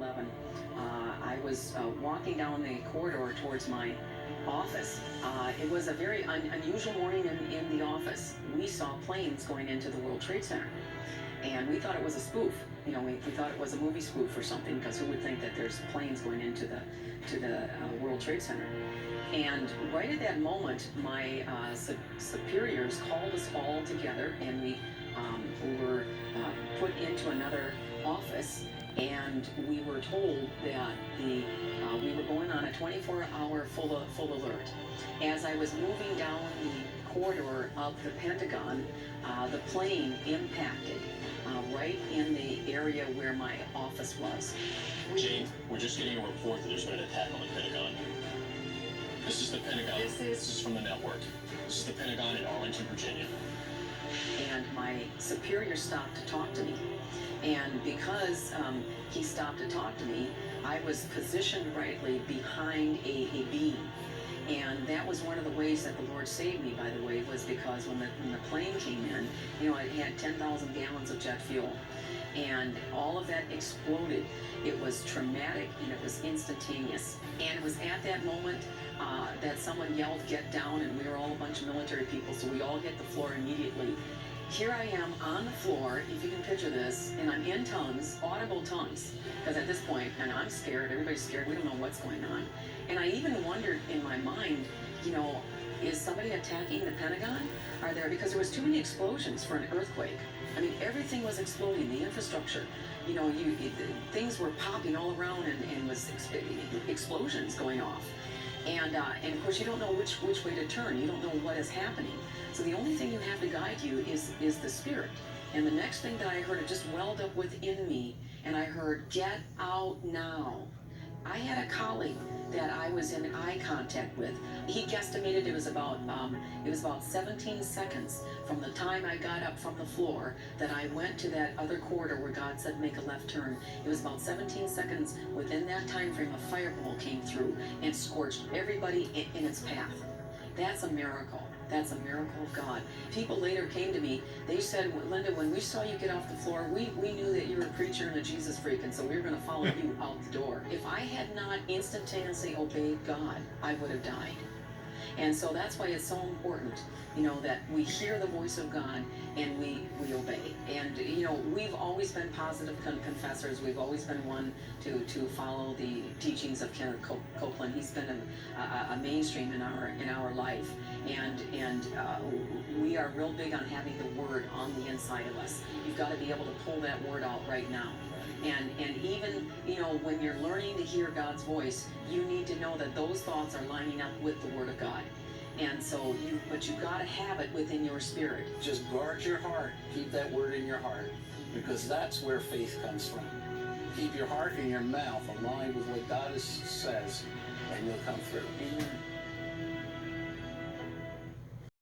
9/11, I was walking down the corridor towards my office. It was a very unusual morning in the office. We saw planes going into the World Trade Center, and we thought it was a spoof. You know, we thought it was a movie spoof or something, because who would think that there's planes going into the World Trade Center? And right at that moment, my superiors called us all together, and we were put into another office, and we were told that we were going on a 24-hour full alert. As I was moving down the corridor of the Pentagon, the plane impacted right in the area where my office was. Jane, we're just getting a report that there's been an attack on the Pentagon. This is the Pentagon. This is from the network. This is the Pentagon in Arlington, Virginia. And my superior stopped to talk to me. And because he stopped to talk to me, I was positioned rightly behind a beam. And that was one of the ways that the Lord saved me, by the way, was because when the plane came in, you know, it had 10,000 gallons of jet fuel. And all of that exploded. It was traumatic and it was instantaneous. And it was at that moment that someone yelled, "Get down," and we were all a bunch of military people, so we all hit the floor immediately. Here I am on the floor, if you can picture this, and I'm in tongues, audible tongues, because at this point, and I'm scared, everybody's scared, we don't know what's going on. And I even wondered in my mind, you know, is somebody attacking the Pentagon? Are there, because there was too many explosions for an earthquake. I mean, everything was exploding, the infrastructure. You know, things were popping all around, and was explosions going off. And of course, you don't know which way to turn. You don't know what is happening. So the only thing you have to guide you is the Spirit. And the next thing that I heard, it just welled up within me, and I heard, "Get out now." I had a colleague that I was in eye contact with. He guesstimated it was about 17 seconds from the time I got up from the floor that I went to that other corridor where God said make a left turn. It was about 17 seconds. Within that time frame, a fireball came through and scorched everybody in its path. That's a miracle. That's a miracle of God. People later came to me. They said, "Linda, when we saw you get off the floor, we knew that you were a preacher and a Jesus freak, and so we were going to follow you out the door." If I had not instantaneously obeyed God, I would have died. And so that's why it's so important, you know, that we hear the voice of God and we obey. And, you know, we've always been positive confessors. We've always been one to follow the teachings of Kenneth Copeland. He's been a mainstream in our life. And we are real big on having the word on the inside of us. You've got to be able to pull that word out right now. And even, you know, when you're learning to hear God's voice, you need to know that those thoughts are lining up with the Word of God. And so but you've got to have it within your spirit. Just guard your heart. Keep that word in your heart, because that's where faith comes from. Keep your heart and your mouth aligned with what God says, and you'll come through. Amen.